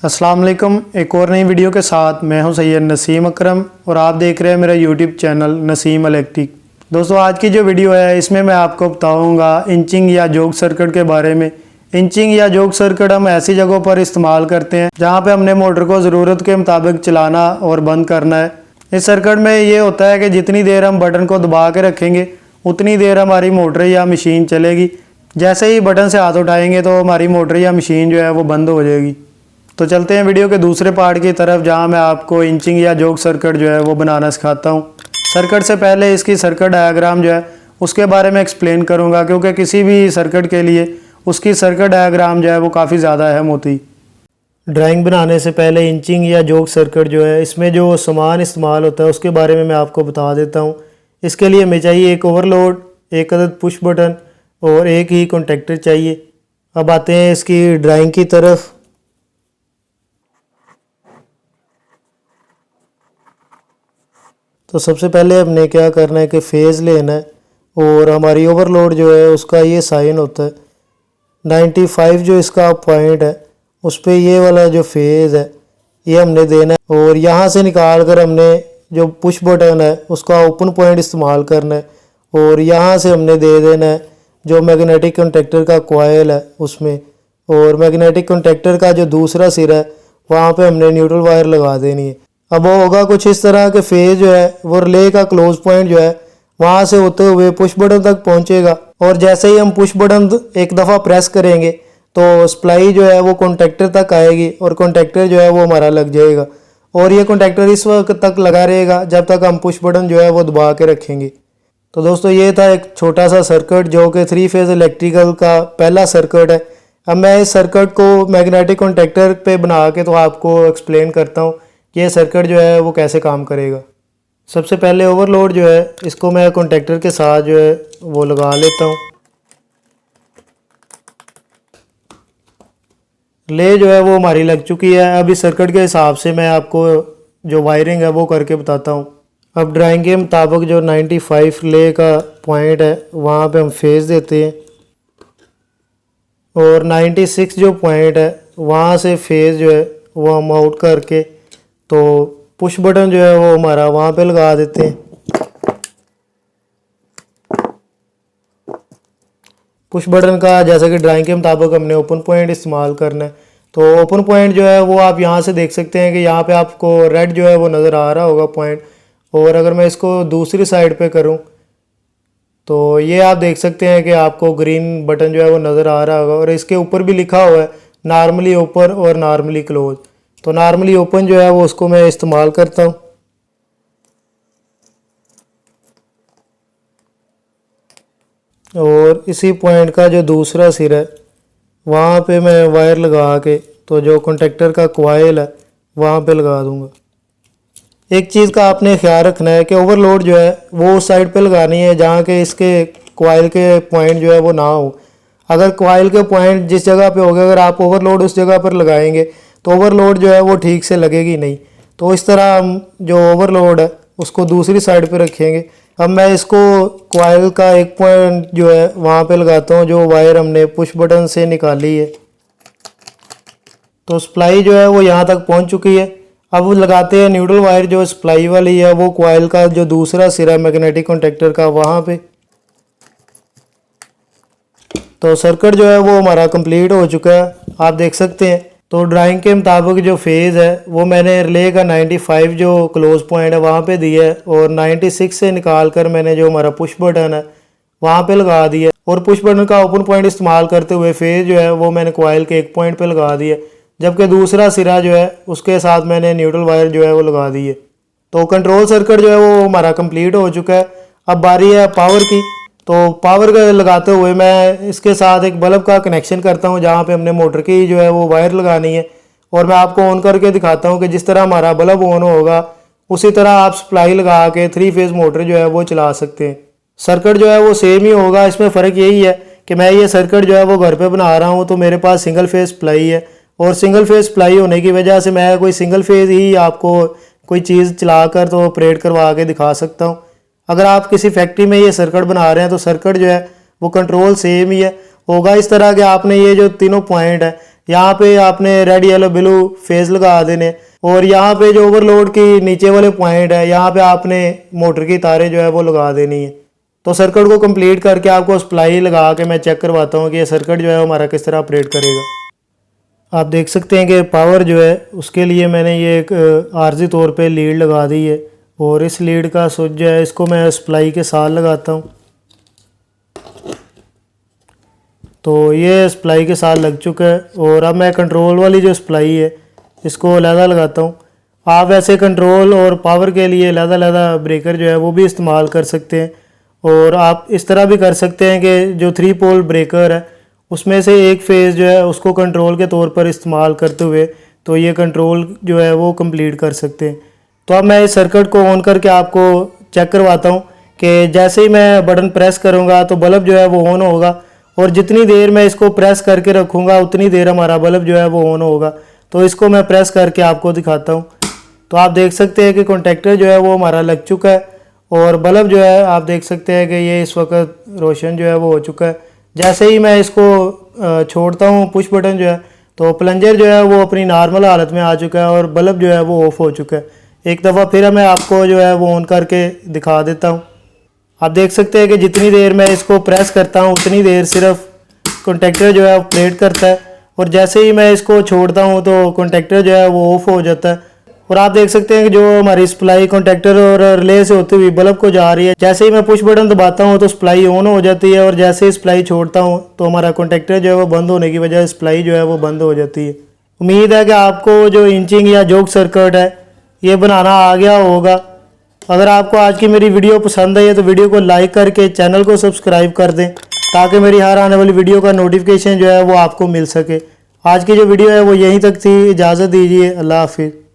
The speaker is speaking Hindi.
अस्सलाम वालेकुम। एक और नई वीडियो के साथ मैं हूं सैयद नसीम अकरम और आप देख रहे हैं मेरा यूट्यूब चैनल नसीम इलेक्ट्रिक। दोस्तों, आज की जो वीडियो है इसमें मैं आपको बताऊंगा इंचिंग या जोक सर्किट के बारे में। इंचिंग या जोक सर्किट हम ऐसी जगहों पर इस्तेमाल करते हैं जहां पे हमने मोटर को ज़रूरत के मुताबिक चलाना और बंद करना है। इस सर्किट में ये होता है कि जितनी देर हम बटन को दबा के रखेंगे उतनी देर हमारी मोटर या मशीन चलेगी। जैसे ही बटन से हाथ उठाएंगे तो हमारी मोटर या मशीन जो है वो बंद हो जाएगी। तो चलते हैं वीडियो के दूसरे पार्ट की तरफ, जहां मैं आपको इंचिंग या जोक सर्किट जो है वो बनाना सिखाता हूं। सर्किट से पहले इसकी सर्किट डायग्राम जो है उसके बारे में एक्सप्लेन करूंगा, क्योंकि किसी भी सर्किट के लिए उसकी सर्किट डायग्राम जो है वो काफ़ी ज़्यादा अहम होती। ड्राइंग बनाने से पहले इंचिंग या जोक सर्किट जो है इसमें जो सामान इस्तेमाल होता है उसके बारे में मैं आपको बता देता हूँ। इसके लिए हमें चाहिए एक ओवरलोड, एक अदद पुश बटन और एक ही कॉन्टेक्टर चाहिए। अब आते हैं इसकी ड्राइंग की तरफ। तो सबसे पहले हमने क्या करना है कि फ़ेज़ लेना है और हमारी ओवरलोड जो है उसका ये साइन होता है 95 जो इसका पॉइंट है उस पर ये वाला जो फेज़ है ये हमने देना है और यहाँ से निकाल कर हमने जो पुश बटन है उसका ओपन पॉइंट इस्तेमाल करना है और यहाँ से हमने दे देना है जो मैग्नेटिक कॉन्टैक्टर का कॉइल है उसमें, और मैग्नेटिक कॉन्टैक्टर का जो दूसरा सिरा है वहाँ पे हमने न्यूट्रल वायर लगा देनी है। अब वो होगा कुछ इस तरह के फेज़ जो है वो रिले का क्लोज पॉइंट जो है वहाँ से होते हुए पुश बटन तक पहुँचेगा और जैसे ही हम पुश बटन एक दफ़ा प्रेस करेंगे तो सप्लाई जो है वो कॉन्टैक्टर तक आएगी और कॉन्टैक्टर जो है वो हमारा लग जाएगा और ये कॉन्टैक्टर इस वक्त तक लगा रहेगा जब तक हम पुश बटन जो है वो दबा के रखेंगे। तो दोस्तों, ये था एक छोटा सा सर्किट जो कि 3 फेज़ इलेक्ट्रिकल का पहला सर्किट है। अब मैं इस सर्किट को मैग्नेटिक कॉन्टैक्टर पे बना के तो आपको एक्सप्लेन करता हूँ कि ये सर्किट जो है वो कैसे काम करेगा। सबसे पहले ओवरलोड जो है इसको मैं कॉन्टैक्टर के साथ जो है वो लगा लेता हूँ। ले जो है वो हमारी लग चुकी है। अब इस सर्किट के हिसाब से मैं आपको जो वायरिंग है वो करके बताता हूँ। अब ड्राइंग के मुताबिक जो 95 ले का पॉइंट है वहाँ पे हम फेज़ देते हैं और 96 जो पॉइंट है वहाँ से फेज़ जो है वो हम आउट करके तो पुश बटन जो है वो हमारा वहाँ पे लगा देते हैं। पुश बटन का जैसा कि ड्राइंग के मुताबिक हमने ओपन पॉइंट इस्तेमाल करना है। तो ओपन पॉइंट जो है वो आप यहाँ से देख सकते हैं कि यहाँ पे आपको रेड जो है वो नज़र आ रहा होगा पॉइंट, और अगर मैं इसको दूसरी साइड पे करूँ तो ये आप देख सकते हैं कि आपको ग्रीन बटन जो है वो नज़र आ रहा होगा और इसके ऊपर भी लिखा हुआ है नॉर्मली ओपन और नॉर्मली क्लोज। तो नॉर्मली ओपन जो है वो उसको मैं इस्तेमाल करता हूँ और इसी पॉइंट का जो दूसरा सिरा है वहाँ पे मैं वायर लगा के तो जो कॉन्टैक्टर का कॉइल है वहाँ पे लगा दूँगा। एक चीज़ का आपने ख्याल रखना है कि ओवरलोड जो है वो उस साइड पे लगानी है जहाँ के इसके कॉइल के पॉइंट जो है वो ना हो। अगर कॉइल के पॉइंट जिस जगह पे होगा अगर आप ओवरलोड उस जगह पर लगाएंगे तो ओवरलोड जो है वो ठीक से लगेगी नहीं। तो इस तरह हम जो ओवरलोड है उसको दूसरी साइड पे रखेंगे। अब मैं इसको कॉइल का एक पॉइंट जो है वहाँ पे लगाता हूँ जो वायर हमने पुश बटन से निकाली है। तो सप्लाई जो है वो यहाँ तक पहुँच चुकी है। अब लगाते हैं न्यूट्रल वायर जो सप्लाई वाली है वो कॉइल का जो दूसरा सिरा मैग्नेटिक कॉन्टैक्टर का वहाँ पे। तो सर्किट जो है वो हमारा कंप्लीट हो चुका है, आप देख सकते हैं। तो ड्राइंग के मुताबिक जो फेज़ है वो मैंने रिले का 95 जो क्लोज पॉइंट है वहाँ पे दिया है और 96 से निकाल कर मैंने जो हमारा पुश बटन है वहाँ पे लगा दिया और पुश बटन का ओपन पॉइंट इस्तेमाल करते हुए फेज़ जो है वो मैंने कॉइल के एक पॉइंट पे लगा दिया, जबकि दूसरा सिरा जो है उसके साथ मैंने न्यूट्रल वायर जो है वो लगा दी है। तो कंट्रोल सर्किट जो है वो हमारा कंप्लीट हो चुका है। अब बारी है पावर की। तो पावर लगाते हुए मैं इसके साथ एक बल्ब का कनेक्शन करता हूं जहां पे हमने मोटर की जो है वो वायर लगानी है और मैं आपको ऑन करके दिखाता हूं कि जिस तरह हमारा बल्ब ऑन होगा उसी तरह आप सप्लाई लगा के 3 फेज़ मोटर जो है वो चला सकते हैं। सर्किट जो है वो सेम ही होगा, इसमें फ़र्क यही है कि मैं ये सर्किट जो है वो घर पर बना रहा हूँ तो मेरे पास सिंगल फेज़ सप्लाई है और सिंगल फेज़ सप्लाई होने की वजह से मैं कोई सिंगल फेज़ ही आपको कोई चीज़ चलाकर तो ऑपरेट करवा के दिखा सकता हूँ। अगर आप किसी फैक्ट्री में ये सर्किट बना रहे हैं तो सर्किट जो है वो कंट्रोल सेम ही है होगा। इस तरह के आपने ये जो तीनों पॉइंट है यहाँ पे आपने रेड येलो ब्लू फेज लगा देने। और यहाँ पे जो ओवरलोड की नीचे वाले पॉइंट है यहाँ पे आपने मोटर की तारें जो है वो लगा देनी है। तो सर्किट को कंप्लीट करके आपको सप्लाई लगा के मैं चेक करवाता हूँ कि ये सर्किट जो है हमारा किस तरह ऑपरेट करेगा। आप देख सकते हैं कि पावर जो है उसके लिए मैंने ये एक आर्जी तौर पे लीड लगा दी है और इस लीड का स्विच जो है इसको मैं सप्लाई के साथ लगाता हूँ। तो ये सप्लाई के साथ लग चुका है और अब मैं कंट्रोल वाली जो सप्लाई है इसको अलहदा लगाता हूँ। आप वैसे कंट्रोल और पावर के लिए अलहदा ब्रेकर जो है वो भी इस्तेमाल कर सकते हैं और आप इस तरह भी कर सकते हैं कि जो 3 पोल ब्रेकर है उसमें से एक फेज़ जो है उसको कंट्रोल के तौर पर इस्तेमाल करते हुए तो ये कंट्रोल जो है वो कंप्लीट कर सकते हैं। तो अब मैं इस सर्किट को ऑन करके आपको चेक करवाता हूँ कि जैसे ही मैं बटन प्रेस करूँगा तो बल्ब जो है वो ऑन होगा और जितनी देर मैं इसको प्रेस करके रखूँगा उतनी देर हमारा बल्ब जो है वो ऑन होगा। तो इसको मैं प्रेस करके आपको दिखाता हूँ। तो आप देख सकते हैं कि कॉन्टैक्टर जो है वो हमारा लग चुका है और बल्ब जो है आप देख सकते हैं कि ये इस वक्त रोशन जो है वो हो चुका है। जैसे ही मैं इसको छोड़ता हूँ पुश बटन जो है तो प्लंजर जो है वो अपनी नॉर्मल हालत में आ चुका है और बल्ब जो है वो ऑफ हो चुका है। एक दफ़ा फिर मैं आपको जो है वो ऑन करके दिखा देता हूँ। आप देख सकते हैं कि जितनी देर मैं इसको प्रेस करता हूँ उतनी देर सिर्फ कॉन्टैक्टर जो है ऑपरेट करता है और जैसे ही मैं इसको छोड़ता हूँ तो कॉन्टैक्टर जो है वो ऑफ हो जाता है। और आप देख सकते हैं कि जो हमारी सप्लाई कॉन्टैक्टर और रिले से होती हुई बल्ब को जा रही है, जैसे ही मैं पुश बटन दबाता हूँ तो सप्लाई ऑन हो जाती है और जैसे ही सप्लाई छोड़ता हूँ तो हमारा कॉन्टैक्टर जो है वो बंद होने की वजह से सप्लाई जो है वो बंद हो जाती है। उम्मीद है कि आपको जो इंचिंग या जोक सर्किट है ये बनाना आ गया होगा। अगर आपको आज की मेरी वीडियो पसंद आई है तो वीडियो को लाइक करके चैनल को सब्सक्राइब कर दें ताकि मेरी हर आने वाली वीडियो का नोटिफिकेशन जो है वो आपको मिल सके। आज की जो वीडियो है वो यहीं तक थी। इजाज़त दीजिए। अल्लाह हाफिज़।